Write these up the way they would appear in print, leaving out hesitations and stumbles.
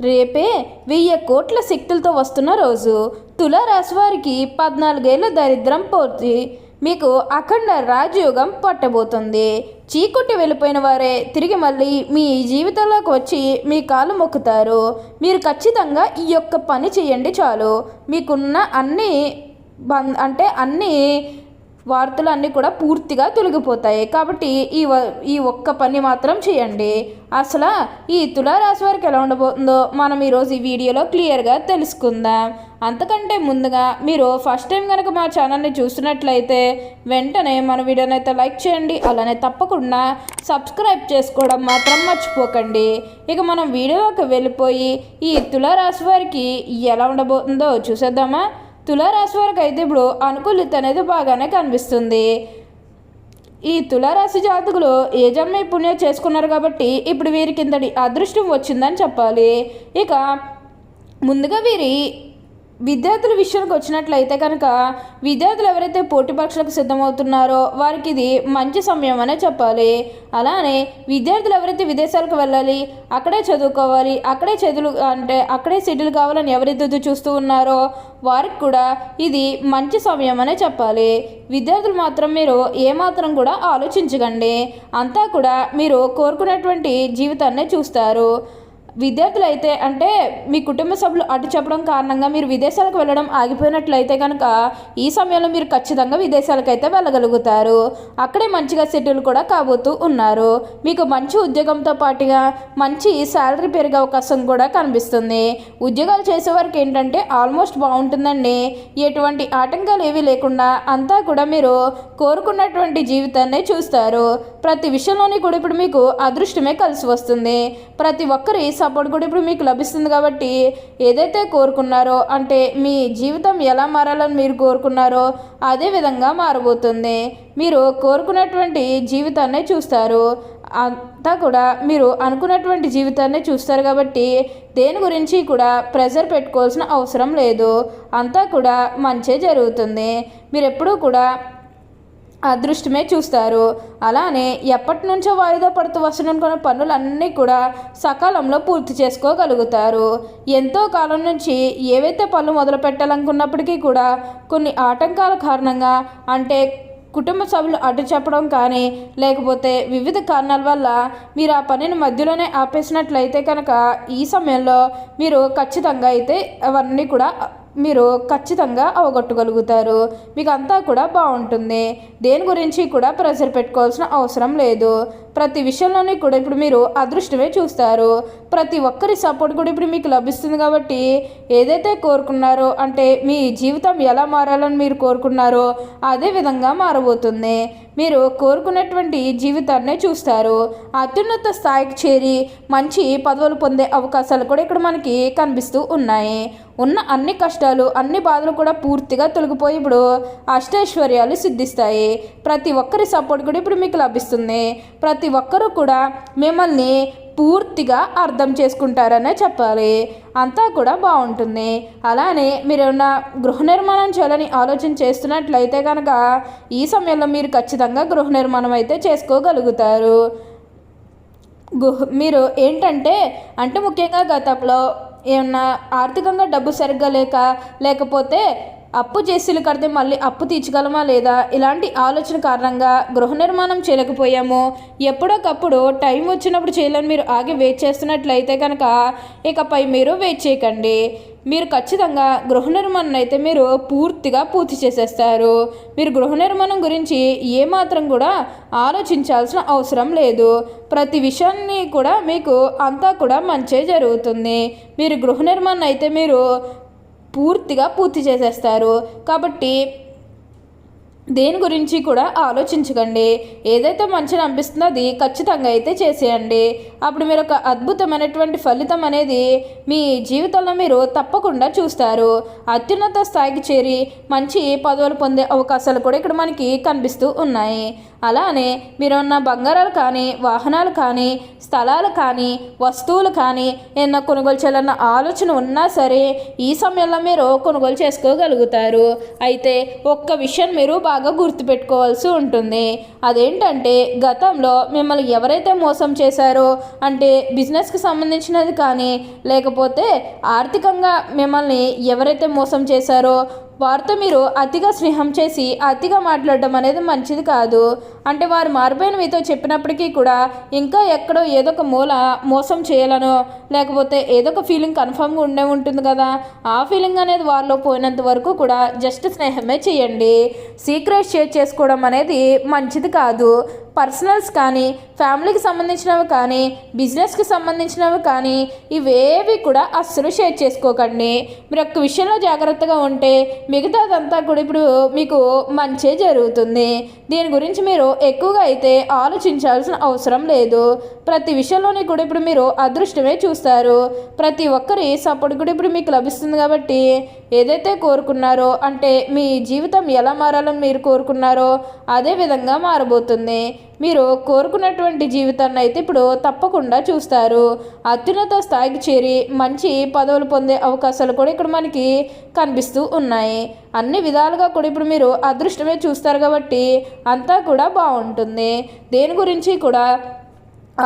రేపే 1000 కోట్ల శక్తులతో వస్తున్న రోజు. తులారాశి వారికి 14 ఏళ్ల దరిద్రం పోతే మీకు అఖండ రాజయోగం పట్టబోతుంది. చీకొట్టి వెళ్ళిపోయిన వారే తిరిగి మళ్ళీ మీ జీవితంలోకి వచ్చి మీ కాలు మొక్కుతారు. మీరు ఖచ్చితంగా ఈ యొక్క పని చేయండి చాలు. మీకున్న అన్ని అన్ని వార్తలు అన్నీ కూడా పూర్తిగా తొలగిపోతాయి. కాబట్టి ఈ ఒక్క పని మాత్రం చేయండి. అసలు ఈ తులారాశి వారికి ఎలా ఉండబోతుందో మనం ఈరోజు ఈ వీడియోలో క్లియర్గా తెలుసుకుందాం. అంతకంటే ముందుగా మీరు ఫస్ట్ టైం కనుక మా ఛానల్ని చూస్తున్నట్లయితే వెంటనే మన వీడియోని అయితే లైక్ చేయండి. అలానే తప్పకుండా సబ్స్క్రైబ్ చేసుకోవడం మాత్రం మర్చిపోకండి. ఇక మనం వీడియోలోకి వెళ్ళిపోయి ఈ తులారాశి వారికి ఎలా ఉండబోతుందో చూసేద్దామా. తులారాశి వారికి అయితే ఇప్పుడు అనుకూలిత అనేది బాగానే కనిపిస్తుంది. ఈ తులారాశి జాతకులు ఏ జన్మ పుణ్యం చేసుకున్నారు కాబట్టి ఇప్పుడు వీరికి ఇంతటి అదృష్టం వచ్చిందని చెప్పాలి. ఇక ముందుగా వీరి విద్యార్థుల విషయానికి వచ్చినట్లయితే కనుక విద్యార్థులు ఎవరైతే పోటీ పరీక్షలకు సిద్ధమవుతున్నారో వారికి ఇది మంచి సమయం అనే చెప్పాలి. అలానే విద్యార్థులు ఎవరైతే విదేశాలకు వెళ్ళాలి, అక్కడే చదువుకోవాలి, అక్కడే సెటిల్ కావాలని ఎవరైతే చూస్తూ ఉన్నారో వారికి కూడా ఇది మంచి సమయం అనే చెప్పాలి. విద్యార్థులు మాత్రం మీరు ఏమాత్రం కూడా ఆలోచించకండి. అంతా కూడా మీరు కోరుకునేటువంటి జీవితాన్నే చూస్తారు. విద్యార్థులు అయితే మీ కుటుంబ సభ్యులు అడ్డు చెప్పడం కారణంగా మీరు విదేశాలకు వెళ్ళడం ఆగిపోయినట్లయితే కనుక ఈ సమయంలో మీరు ఖచ్చితంగా విదేశాలకు అయితే వెళ్ళగలుగుతారు. అక్కడే మంచిగా సెటిల్ కూడా కాబోతూ ఉన్నారు. మీకు మంచి ఉద్యోగంతో పాటుగా మంచి శాలరీ పెరిగే అవకాశం కూడా కనిపిస్తుంది. ఉద్యోగాలు చేసేవారికి ఏంటంటే ఆల్మోస్ట్ బాగుంటుందండి. ఎటువంటి ఆటంకాలు ఏవీ లేకుండా అంతా కూడా మీరు కోరుకున్నటువంటి జీవితాన్ని చూస్తారు. ప్రతి విషయంలోని కూడా ఇప్పుడు మీకు అదృష్టమే కలిసి వస్తుంది. ప్రతి ఒక్కరి సపోర్ట్ కూడా ఇప్పుడు మీకు లభిస్తుంది. కాబట్టి ఏదైతే కోరుకున్నారో మీ జీవితం ఎలా మారాలని మీరు కోరుకున్నారో అదే విధంగా మారబోతుంది. మీరు కోరుకున్నటువంటి జీవితాన్నే చూస్తారు. అంతా కూడా మీరు అనుకున్నటువంటి జీవితాన్ని చూస్తారు. కాబట్టి దేని గురించి కూడా ప్రెజర్ పెట్టుకోవాల్సిన అవసరం లేదు. అంతా కూడా మంచే జరుగుతుంది. మీరు ఎప్పుడూ కూడా అదృష్టమే చూస్తారు. అలానే ఎప్పటి నుంచో వాయిదా పడుతూ వస్తున్న పనులన్నీ కూడా సకాలంలో పూర్తి చేసుకోగలుగుతారు. ఎంతో కాలం నుంచి ఏవైతే పనులు మొదలు పెట్టాలనుకున్నప్పటికీ కూడా కొన్ని ఆటంకాల కారణంగా కుటుంబ సభ్యులు అడ్డు చెప్పడం కానీ లేకపోతే వివిధ కారణాల వల్ల మీరు ఆ పనిని మధ్యలోనే ఆపేసినట్లయితే కనుక ఈ సమయంలో మీరు ఖచ్చితంగా అయితే అవన్నీ కూడా మీరు ఖచ్చితంగా అవగొట్టగలుగుతారు. మీకు అంతా కూడా బాగుంటుంది. దేని గురించి కూడా ప్రెషర్ పెట్టుకోవాల్సిన అవసరం లేదు. ప్రతి విషయంలోనే కూడా ఇప్పుడు మీరు అదృష్టమే చూస్తారు. ప్రతి ఒక్కరి సపోర్ట్ కూడా ఇప్పుడు మీకు లభిస్తుంది. కాబట్టి ఏదైతే కోరుకున్నారో మీ జీవితం ఎలా మారాలని మీరు కోరుకున్నారో అదే విధంగా మారబోతుంది. మీరు కోరుకున్నటువంటి జీవితాన్నే చూస్తారు. అత్యున్నత స్థాయికి చేరి మంచి పదవులు పొందే అవకాశాలు కూడా ఇక్కడ మనకి కనిపిస్తూ ఉన్నాయి. ఉన్న అన్ని కష్టాలు అన్ని బాధలు కూడా పూర్తిగా తొలగిపోయి ఇప్పుడు అష్టైశ్వర్యాలు సిద్ధిస్తాయి. ప్రతి ఒక్కరి సపోర్ట్ కూడా ఇప్పుడు మీకు లభిస్తుంది. ప్రతి ఒక్కరూ కూడా మిమ్మల్ని పూర్తిగా అర్థం చేసుకుంటారనే చెప్పాలి. అంతా కూడా బాగుంటుంది. అలానే మీరు ఏమన్నా గృహ నిర్మాణం చేయాలని ఆలోచన చేస్తున్నట్లయితే కనుక ఈ సమయంలో మీరు ఖచ్చితంగా గృహ నిర్మాణం అయితే చేసుకోగలుగుతారు. మీరు ముఖ్యంగా గతంలో ఏమన్నా ఆర్థికంగా డబ్బు సరిగ్గా లేకపోతే అప్పు చేసిలు కడితే మళ్ళీ అప్పు తీర్చగలమా లేదా ఇలాంటి ఆలోచన కారణంగా గృహ నిర్మాణం చేయలేకపోయాము, ఎప్పుడోకప్పుడు టైం వచ్చినప్పుడు చేయాలని మీరు ఆగి వెయిట్ చేస్తున్నట్లయితే కనుక ఇకపై మీరు వెయిట్ చేయకండి. మీరు ఖచ్చితంగా గృహ నిర్మాణం అయితే మీరు పూర్తిగా పూర్తి చేసేస్తారు. మీరు గృహ నిర్మాణం గురించి ఏమాత్రం కూడా ఆలోచించాల్సిన అవసరం లేదు. ప్రతి విషయాన్ని కూడా మీకు అంతా కూడా మంచే జరుగుతుంది. మీరు గృహ నిర్మాణం అయితే మీరు పూర్తిగా పూర్తి చేసేస్తారు. కాబట్టి దేని గురించి కూడా ఆలోచించకండి. ఏదైతే మంచిగా అనిపిస్తుందో అది ఖచ్చితంగా అయితే చేసేయండి. అప్పుడు మీరు ఒక అద్భుతమైనటువంటి ఫలితం అనేది మీ జీవితంలో మీరు తప్పకుండా చూస్తారు. అత్యున్నత స్థాయికి చేరి మంచి పదవులు పొందే అవకాశాలు కూడా ఇక్కడ మనకి కనిపిస్తూ ఉన్నాయి. అలానే మీరున్న బంగారాలు కానీ వాహనాలు కానీ స్థలాలు కానీ వస్తువులు కానీ ఏమన్నా కొనుగోలు చేయాలన్న ఆలోచన ఉన్నా సరే ఈ సమయంలో మీరు కొనుగోలు చేసుకోగలుగుతారు. అయితే ఒక్క విషయం మీరు బాగా బాగా గుర్తుపెట్టుకోవాల్సి ఉంటుంది. అదేంటంటే గతంలో మిమ్మల్ని ఎవరైతే మోసం చేశారో, అంటే బిజినెస్కి సంబంధించినది కానీ లేకపోతే ఆర్థికంగా మిమ్మల్ని ఎవరైతే మోసం చేశారో వారితో మీరు అతిగా స్నేహం చేసి అతిగా మాట్లాడడం అనేది మంచిది కాదు. అంటే వారు మారిపోయిన మీతో చెప్పినప్పటికీ కూడా ఇంకా ఎక్కడో ఏదో ఒక మూల మోసం చేయాలనో లేకపోతే ఏదో ఒక ఫీలింగ్ కన్ఫామ్గా ఉండే ఉంటుంది కదా, ఆ ఫీలింగ్ అనేది వారిలో పోయినంత వరకు కూడా జస్ట్ స్నేహమే చేయండి. సీక్రెట్ షేర్ చేసుకోవడం అనేది మంచిది కాదు. పర్సనల్స్ కానీ ఫ్యామిలీకి సంబంధించినవి కానీ బిజినెస్కి సంబంధించినవి కానీ ఇవేవి కూడా అస్సలు షేర్ చేసుకోకండి. మీరు ఒక్క విషయంలో జాగ్రత్తగా ఉంటే మిగతాదంతా కూడా ఇప్పుడు మీకు మంచే జరుగుతుంది. దీని గురించి మీరు ఎక్కువగా అయితే ఆలోచించాల్సిన అవసరం లేదు. ప్రతి విషయంలోని కూడా ఇప్పుడు మీరు అదృష్టమే చూస్తారు. ప్రతి ఒక్కరి సపోర్ట్ కూడా ఇప్పుడు మీకు లభిస్తుంది. కాబట్టి ఏదైతే కోరుకున్నారో, అంటే మీ జీవితం ఎలా మారాలని మీరు కోరుకున్నారో అదే విధంగా మారబోతుంది. మీరు కోరుకున్నటువంటి జీవితాన్ని అయితే ఇప్పుడు తప్పకుండా చూస్తారు. అత్యున్నత స్థాయికి చేరి మంచి పదవులు పొందే అవకాశాలు కూడా ఇక్కడ మనకి కనిపిస్తూ ఉన్నాయి. అన్ని విధాలుగా కూడా ఇప్పుడు మీరు అదృష్టమే చూస్తారు కాబట్టి అంతా కూడా బాగుంటుంది. దేని గురించి కూడా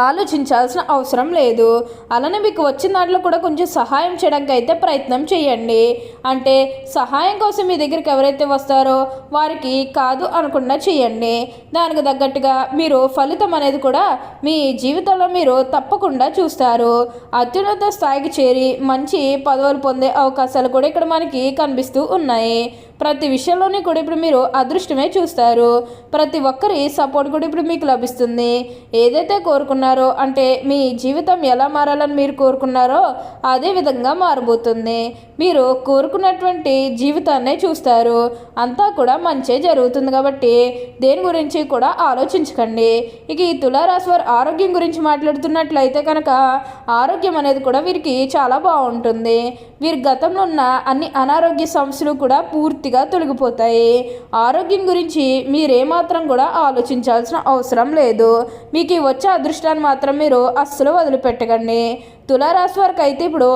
ఆలోచించాల్సిన అవసరం లేదు. అలానే మీకు వచ్చిన దాంట్లో కూడా కొంచెం సహాయం చేయడానికి అయితే ప్రయత్నం చేయండి. అంటే సహాయం కోసం మీ దగ్గరికి ఎవరైతే వస్తారో వారికి కాదు అనకుండా చేయండి. దానికి తగ్గట్టుగా మీరు ఫలితం అనేది కూడా మీ జీవితంలో మీరు తప్పకుండా చూస్తారు. అత్యున్నత స్థాయికి చేరి మంచి పదవులు పొందే అవకాశాలు కూడా ఇక్కడ మనకి కనిపిస్తూ ఉన్నాయి. ప్రతి విషయంలోనే కూడా ఇప్పుడు మీరు అదృష్టమే చూస్తారు. ప్రతి ఒక్కరి సపోర్ట్ కూడా ఇప్పుడు మీకు లభిస్తుంది. ఏదైతే కోరుకున్నారో, అంటే మీ జీవితం ఎలా మారాలని మీరు కోరుకున్నారో అదే విధంగా మారబోతుంది. మీరు కోరుకున్నటువంటి జీవితాన్నే చూస్తారు. అంతా కూడా మంచే జరుగుతుంది. కాబట్టి దేని గురించి కూడా ఆలోచించకండి. ఇక ఈ తులారాశి వారి ఆరోగ్యం గురించి మాట్లాడుతున్నట్లయితే కనుక ఆరోగ్యం అనేది కూడా వీరికి చాలా బాగుంటుంది. వీరి గతంలో ఉన్న అన్ని అనారోగ్య సమస్యలు కూడా పూర్తిగా తొలగిపోతాయి. ఆరోగ్యం గురించి మీరేమాత్రం కూడా ఆలోచించాల్సిన అవసరం లేదు. మీకు వచ్చే అదృష్టాన్ని మాత్రం మీరు అస్సలు వదిలిపెట్టకండి. తులారాశి వారికి అయితే ఇప్పుడు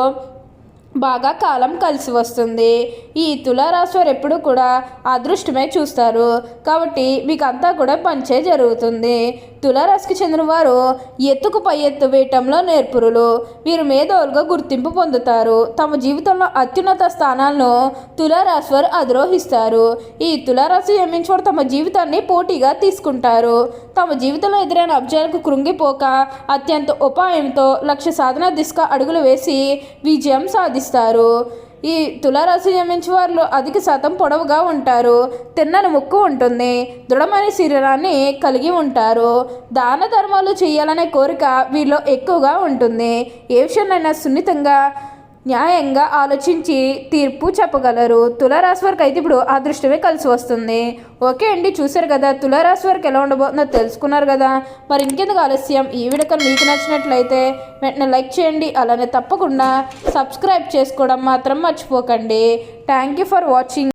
బాగా కాలం కలిసి వస్తుంది. ఈ తులారాశి వారు ఎప్పుడు కూడా అదృష్టమే చూస్తారు. కాబట్టి మీకు అంతా కూడా పంచే జరుగుతుంది. తులారాశికి చెందిన వారు ఎత్తుకు పై ఎత్తు వేయటంలో నేర్పురులు. వీరు మేధావులుగా గుర్తింపు పొందుతారు. తమ జీవితంలో అత్యున్నత స్థానాలను తులారాశి వారు అధిరోహిస్తారు. ఈ తులారాశి జన్మించేవారు తమ జీవితాన్ని పోటీగా తీసుకుంటారు. తమ జీవితంలో ఎదురైన అబ్జాలకు కృంగిపోక అత్యంత ఉపాయంతో లక్ష్య సాధన దిశగా అడుగులు వేసి విజయం సాధిస్తారు. ఈ తులారాశి జన్మించే వారిలో అధిక శాతం పొడవుగా ఉంటారు. తిన్నని ముక్కు ఉంటుంది. దృఢమైన శరీరాన్ని కలిగి ఉంటారు. దాన ధర్మాలు చేయాలనే కోరిక వీరిలో ఎక్కువగా ఉంటుంది. ఏ విషయాన్నైనా సున్నితంగా న్యాయంగా ఆలోచించి తీర్పు చెప్పగలరు. తులారాశి వారికి అయితే ఇప్పుడు అదృష్టమే కలిసి వస్తుంది. ఓకే అండి, చూశారు కదా తులారాశి వారికి ఎలా ఉండబోతుందో తెలుసుకున్నారు కదా. మరి ఇంకెందుకు ఆలస్యం, ఈ వీడియో మీకు నచ్చినట్లయితే వెంటనే లైక్ చేయండి. అలానే తప్పకుండా సబ్స్క్రైబ్ చేసుకోవడం మాత్రం మర్చిపోకండి. Thank you for watching.